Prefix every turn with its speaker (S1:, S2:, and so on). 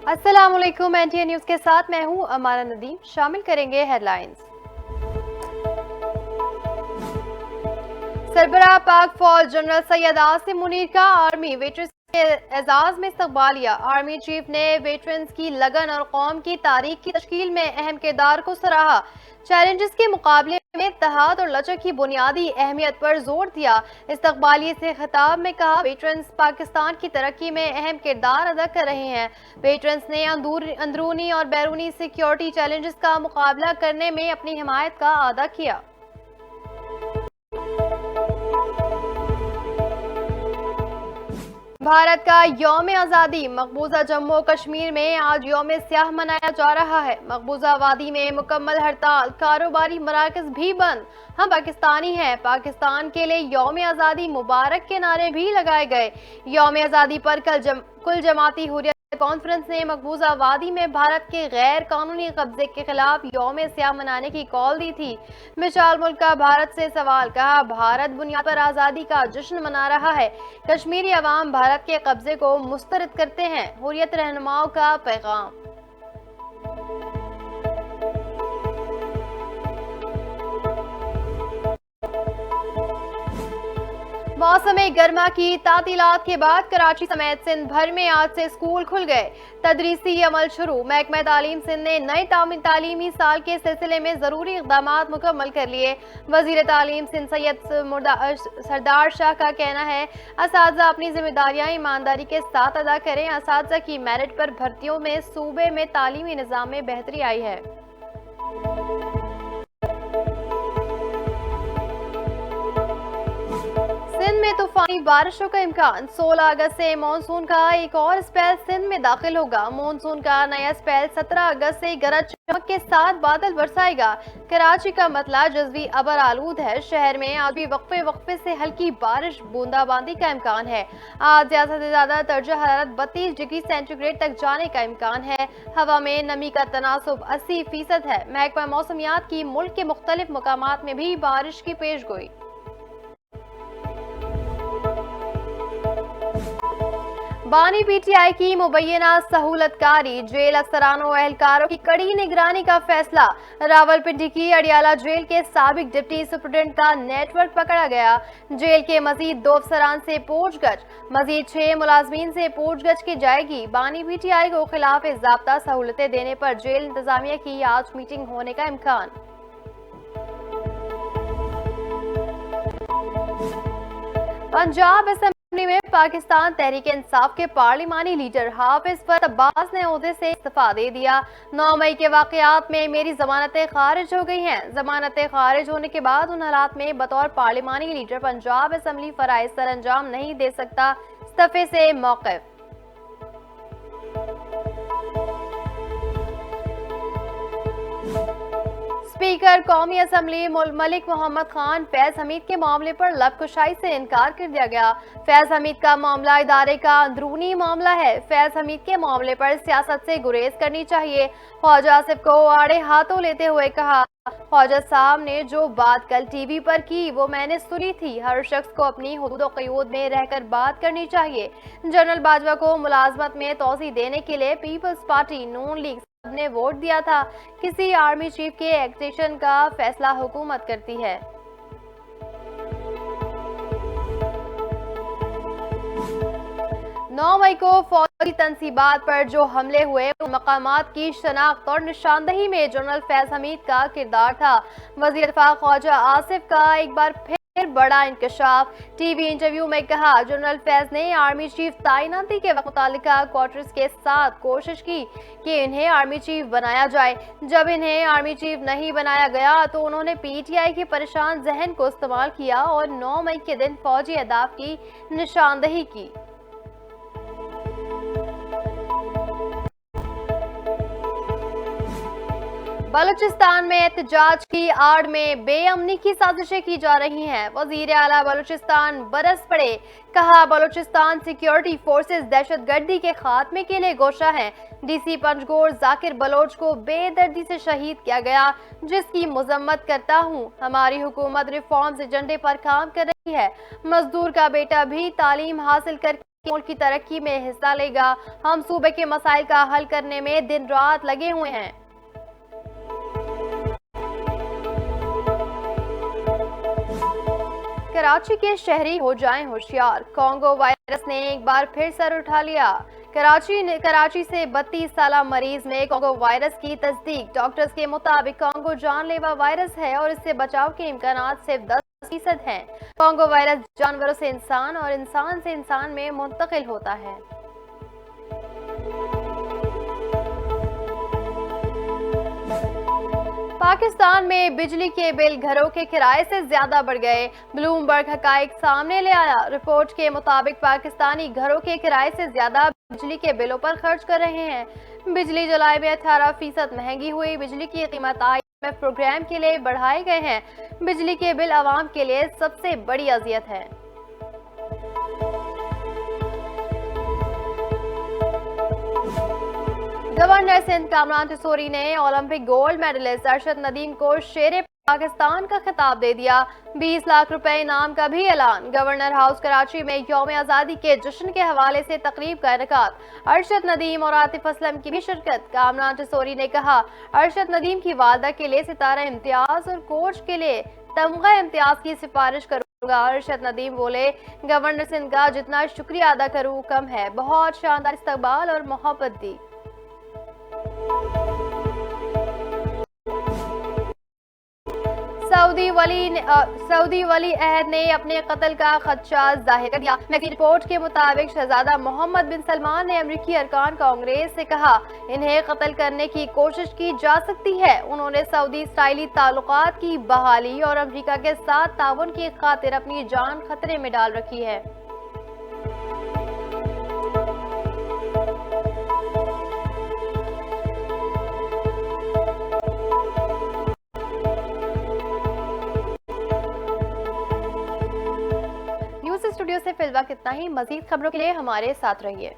S1: अस्सलामुअलैकुम। NTA news के साथ मैं हूं अमाना नदीम। शामिल करेंगे हेडलाइंस। सरबराह पाक फौज जनरल सैयद आसिम मुनीर का आर्मी वेटरन्स के एजाज में इस्तकबालिया। आर्मी चीफ ने वेटरन्स की लगन और कौम की तारीख की तश्कील में अहम किरदार को सराहा। चैलेंजेस के मुकाबले में इत्तेहाद और लचक की बुनियादी अहमियत पर जोर दिया। इस्तकबालिये से खिताब में कहा, वेटरन्स पाकिस्तान की तरक्की में अहम किरदार अदा कर रहे हैं। वेटरन्स ने अंदरूनी और बैरूनी सिक्योरिटी चैलेंजेस का मुकाबला करने में अपनी हिमायत का अदा किया। भारत का यौम आज़ादी। मकबूजा जम्मू कश्मीर में आज यौम स्याह मनाया जा रहा है। मकबूजा वादी में मुकम्मल हड़ताल, कारोबारी मराकज भी बंद। हम पाकिस्तानी हैं, पाकिस्तान के लिए यौम आज़ादी मुबारक के नारे भी लगाए गए। यौम आज़ादी पर कुल जमाती हुर्रियत कॉन्फ्रेंस ने मकबूजा वादी में भारत के गैर कानूनी कब्जे के खिलाफ यौम स्याह मनाने की कॉल दी थी। मिसाल मुल्क का भारत से सवाल, कहा भारत बुनियाद पर आज़ादी का जश्न मना रहा है। कश्मीरी अवाम भारत के कब्जे को मुस्तरद करते हैं। हुर्रियत रहनुमाओं का पैगाम। मौसम गर्मा की तातीलात के बाद कराची समेत सिंध भर में आज से स्कूल खुल गए। तदरीसी अमल शुरू। महकमा तालीम सिंध ने नए तालीमी साल के सिलसिले में जरूरी इकदाम मुकम्मल कर लिए। वजीर तालीम सिंध सैयद सरदार शाह का कहना है, असातिज़ा अपनी जिम्मेदारियां ईमानदारी के साथ अदा करें। असातिज़ा की मेरिट पर भर्तियों में सूबे में तालीमी निज़ाम में बेहतरी आई है। सिंध में तूफानी बारिशों का इम्कान। 16 अगस्त से मानसून का एक और स्पेल सिंध में दाखिल होगा। मानसून का नया स्पेल 17 अगस्त से गरज चमक के साथ बादल बरसाएगा। कराची का मतला जज़वी अबर आलूद है। शहर में आज भी वक्फे से हल्की बारिश, बूंदाबांदी का इम्कान है। आज ज्यादा से ज्यादा दर्जा हरारत 32 डिग्री सेंटीग्रेड तक जाने का इम्कान है। हवा में नमी का तनासुब 80% है। महकमा मौसमियात की मुल्क के मुख्तलिफ मकामात में भी बारिश की पेशगोई। बानी पीटीआई की मुबैना सहूलतकारी। जेल अफसरानों और एहलकारों की कड़ी निगरानी का फैसला। रावलपिंडी की अडियाला जेल के साबिक डिप्टी सुप्रीडेंट का नेटवर्क पकड़ा गया। जेल के मजीद 2 अफसरान से पूछगछ, मजीद 6 मुलाजमीन से पूछगछ की जाएगी। बानी पीटीआई को खिलाफ ज़ाब्ता सहूलतें देने पर जेल इंतजामिया की आज मीटिंग होने का इम्कान। पंजाब में पाकिस्तान तहरीक इंसाफ के पार्लिमानी लीडर हाफिज फर अब्बास ने ओहदे से इस्तीफा दे दिया। 9 मई के वाकयात में मेरी जमानतें खारिज हो गई हैं। जमानतें खारिज होने के बाद उन हालात में बतौर पार्लिमानी लीडर पंजाब असम्बली फराइज सर अंजाम नहीं दे सकता। इस्तीफे से मौक़िफ़। स्पीकर कौमी असम्बली मलिक मोहम्मद खान फैज हमीद के मामले पर लबकुशाई से इनकार कर दिया गया। फैज हमीद का मामला इदारे का अंदरूनी मामला है। फैज हमीद के मामले पर सियासत से गुरेज करनी चाहिए। ख्वाजा आसिफ को आड़े हाथों लेते हुए कहा, ख्वाजा साहब ने जो बात कल टीवी पर की वो मैंने सुनी थी। हर शख्स को अपनी हुदूद और क़यूद में रहकर बात करनी चाहिए। जनरल बाजवा को मुलाजमत में तोज़ी देने के लिए पीपल्स पार्टी, नून लीग ने वोट दिया था। किसी आर्मी चीफ के एक्सेशन का फैसला हुकूमत करती है। नौ मई को फौजी तनसीबात पर जो हमले हुए उन मकामात की शनाख्त और निशानदही में जनरल फैज हमीद का किरदार था। वज़ीर दिफा ख्वाजा आसिफ का एक बार फिर बड़ा इंकशाफ। टीवी इंटरव्यू में कहा, जनरल फैज ने आर्मी चीफ तैनाती के वक्त मुतालिका क्वार्टर्स के साथ कोशिश की कि इन्हें आर्मी चीफ बनाया जाए। जब इन्हें आर्मी चीफ नहीं बनाया गया तो उन्होंने पीटीआई के परेशान जहन को इस्तेमाल किया और 9 मई के दिन फौजी अहदाफ की निशानदही की। बलूचिस्तान में एहतजाज की आड़ में बेअमनी की साजिशें की जा रही हैं। वजीर आला बलूचिस्तान बरस पड़े। कहा, बलूचिस्तान सिक्योरिटी फोर्सेस दहशतगर्दी के खात्मे के लिए गोशा हैं। डीसी पंजगोर जाकिर बलोच को बेदर्दी से शहीद किया गया, जिसकी मजम्मत करता हूँ। हमारी हुकूमत रिफॉर्म्स एजेंडे पर काम कर रही है। मजदूर का बेटा भी तालीम हासिल कर मुल्क की तरक्की में हिस्सा लेगा। हम सूबे के मसाइल का हल करने में दिन रात लगे हुए हैं। कराची के शहरी हो जाएं होशियार, कोंगो वायरस ने एक बार फिर सर उठा लिया। कराची से 32 साला मरीज में कोंगो वायरस की तस्दीक। डॉक्टर्स के मुताबिक कोंगो जानलेवा वायरस है और इससे बचाव के इम्कानात सिर्फ 10% हैं। कोंगो वायरस जानवरों से इंसान और इंसान से इंसान में मुंतकिल होता है। पाकिस्तान में बिजली के बिल घरों के किराए से ज्यादा बढ़ गए। ब्लूमबर्ग हकाइक सामने ले आया। रिपोर्ट के मुताबिक पाकिस्तानी घरों के किराए से ज्यादा बिजली के बिलों पर खर्च कर रहे हैं। बिजली जुलाई में 18% महंगी हुई। बिजली की कीमत IMF प्रोग्राम के लिए बढ़ाए गए हैं। बिजली के बिल आवाम के लिए सबसे बड़ी अजियत है। गवर्नर सिंध कामरान तिसोरी ने Olympic gold medalist Arshad Nadeem को शेरे पाकिस्तान का खिताब दे दिया। 20 लाख रुपए इनाम का भी ऐलान। गवर्नर हाउस कराची में यौम आज़ादी के जश्न के हवाले से तकरीब का इनेकाद। अरशद नदीम और आतिफ असलम की भी शिरकत। कामरान तिसोरी ने कहा, अरशद नदीम की वालदा के लिए सितारा इम्तियाज और कोच के लिए तमगा इम्तियाज की सिफारिश करूंगा। अरशद नदीम बोले, गवर्नर सिंध का जितना शुक्रिया अदा करूं कम है। बहुत शानदार इस्तकबाल और मोहब्बत दी। सऊदी वली अहद ने अपने कत्ल का खदशा जाहिर कर दिया। मैगजीन रिपोर्ट के मुताबिक शहजादा मोहम्मद बिन सलमान ने अमरीकी अरकान कांग्रेस से कहा, इन्हें कत्ल करने की कोशिश की जा सकती है। उन्होंने सऊदी इसराइली ताल्लुकात की बहाली और अमरीका के साथ ताउन की खातिर अपनी जान खतरे में डाल रखी है। न्यूज़ स्टूडियो से फिलहाल इतना ही। मजीद खबरों के लिए हमारे साथ रहिए।